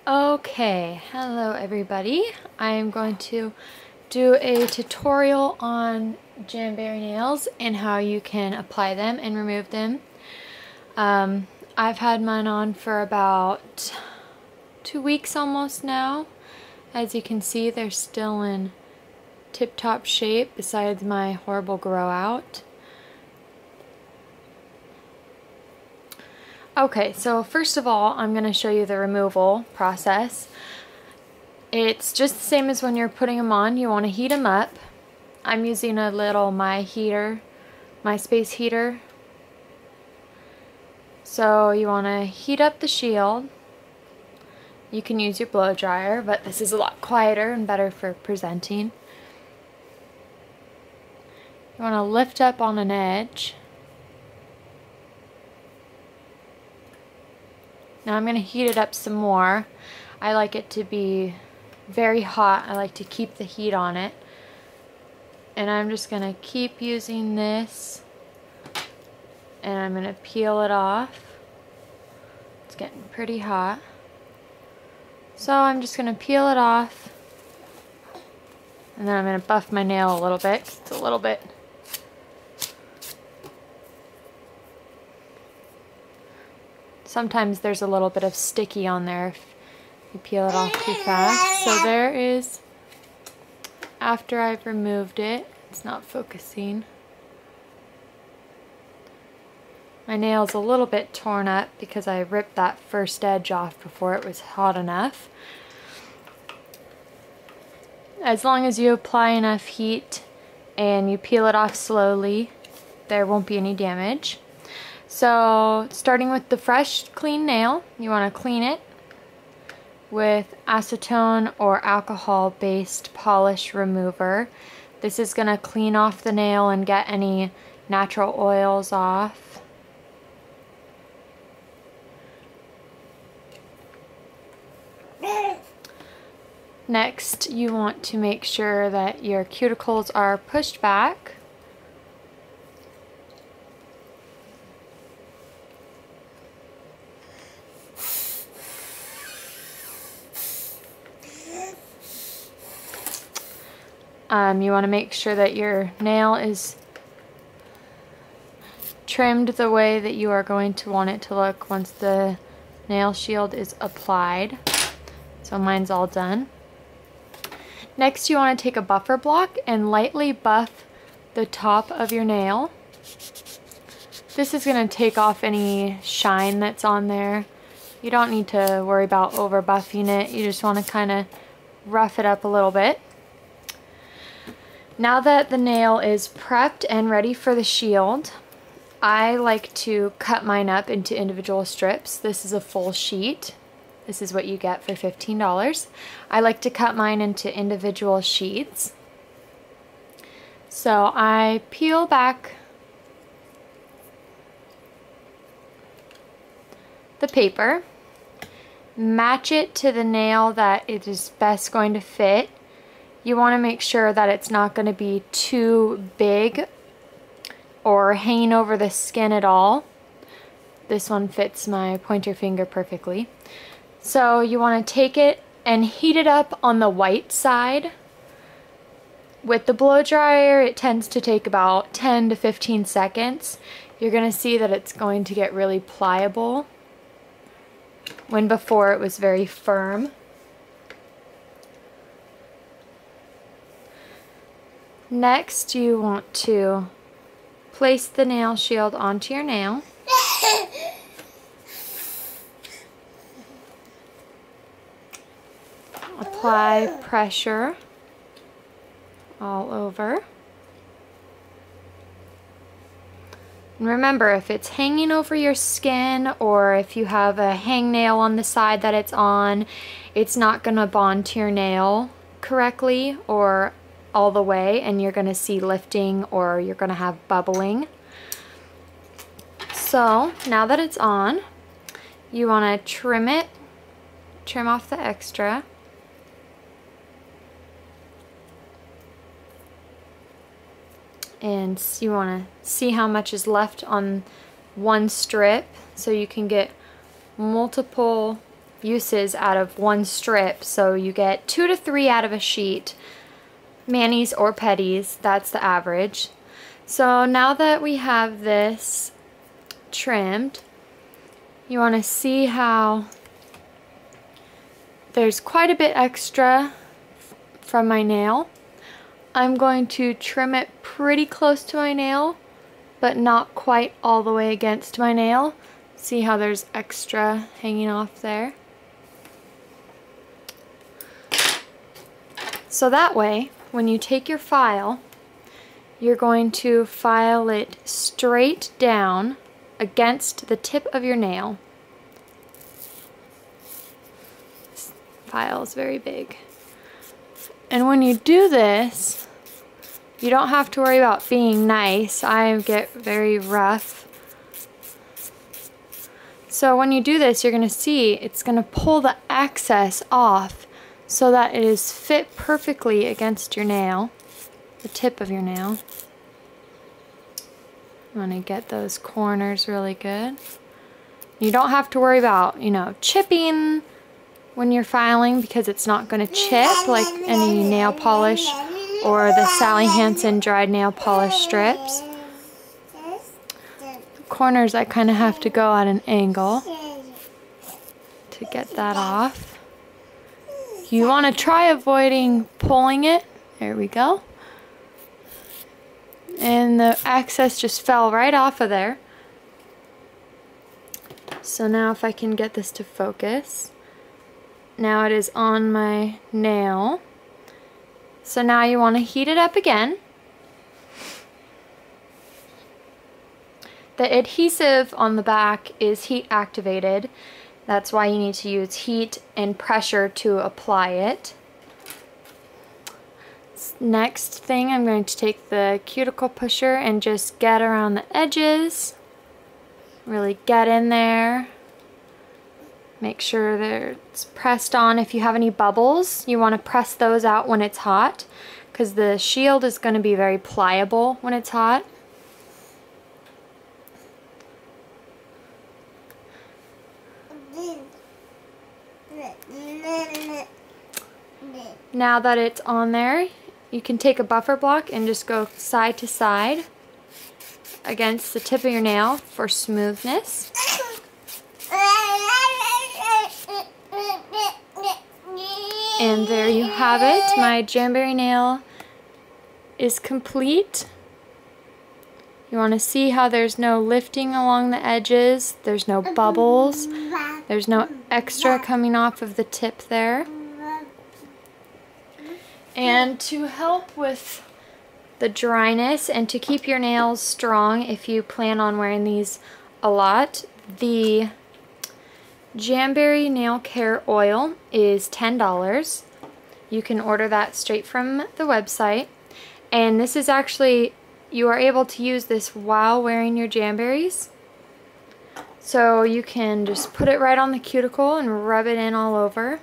Okay, hello everybody. I am going to do a tutorial on Jamberry nails and how you can apply them and remove them. I've had mine on for about 2 weeks almost now. As you can see, they're still in tip-top shape besides my horrible grow out. Okay, so first of all, I'm going to show you the removal process. It's just the same as when you're putting them on. You want to heat them up. I'm using a little my space heater. So you want to heat up the shield. You can use your blow dryer, but this is a lot quieter and better for presenting. You want to lift up on an edge. Now I'm going to heat it up some more. I like it to be very hot. I like to keep the heat on it. And I'm just going to keep using this. And I'm going to peel it off. It's getting pretty hot. So I'm just going to peel it off. And then I'm going to buff my nail a little bit. It's a little bit sometimes there's a little bit of sticky on there if you peel it off too fast. So there is, after I've removed it, it's not focusing. My nail's a little bit torn up because I ripped that first edge off before it was hot enough. As long as you apply enough heat and you peel it off slowly, there won't be any damage. So, starting with the fresh, clean nail, you want to clean it with acetone or alcohol-based polish remover. This is going to clean off the nail and get any natural oils off. Next, you want to make sure that your cuticles are pushed back. You want to make sure that your nail is trimmed the way that you are going to want it to look once the nail shield is applied. So mine's all done. Next, you want to take a buffer block and lightly buff the top of your nail. This is going to take off any shine that's on there. You don't need to worry about over buffing it. You just want to kind of rough it up a little bit. Now that the nail is prepped and ready for the shield, I like to cut mine up into individual strips. This is a full sheet. This is what you get for $15. I like to cut mine into individual sheets. So I peel back the paper, match it to the nail that it is best going to fit. You want to make sure that it's not going to be too big or hanging over the skin at all. This one fits my pointer finger perfectly. So you want to take it and heat it up on the white side. With the blow dryer, it tends to take about 10 to 15 seconds. You're going to see that it's going to get really pliable, when before it was very firm. Next, you want to place the nail shield onto your nail. Apply pressure all over. And remember, if it's hanging over your skin or if you have a hangnail on the side that it's on, it's not going to bond to your nail correctly or all the way, and you're going to see lifting or you're going to have bubbling. So now that it's on, you want to trim it, trim off the extra. And you want to see how much is left on one strip so you can get multiple uses out of one strip, so you get 2 to 3 out of a sheet, manis or petties. That's the average. So now that we have this trimmed, you want to see how there's quite a bit extra from my nail. I'm going to trim it pretty close to my nail, but not quite all the way against my nail. See how there's extra hanging off there? So that way, when you take your file, you're going to file it straight down against the tip of your nail. This file is very big. And when you do this, you don't have to worry about being nice. I get very rough. So when you do this, you're going to see it's going to pull the excess off so that it is fit perfectly against your nail, the tip of your nail. You want to get those corners really good. You don't have to worry about, you know, chipping when you're filing, because it's not going to chip like any nail polish or the Sally Hansen dried nail polish strips. Corners I kind of have to go at an angle to get that off. You want to try avoiding pulling it. There we go. And the excess just fell right off of there. So now if I can get this to focus. Now it is on my nail. So now you want to heat it up again. The adhesive on the back is heat activated. That's why you need to use heat and pressure to apply it. Next thing, I'm going to take the cuticle pusher and just get around the edges. Really get in there. Make sure that it's pressed on. If you have any bubbles, you want to press those out when it's hot, because the shield is going to be very pliable when it's hot. Now that it's on there, you can take a buffer block and just go side to side against the tip of your nail for smoothness. And there you have it. My Jamberry nail is complete. You want to see how there's no lifting along the edges, there's no bubbles, there's no extra coming off of the tip there. And to help with the dryness and to keep your nails strong if you plan on wearing these a lot, the Jamberry Nail Care Oil is $10. You can order that straight from the website. And this is actually, you are able to use this while wearing your Jamberries. So you can just put it right on the cuticle and rub it in all over.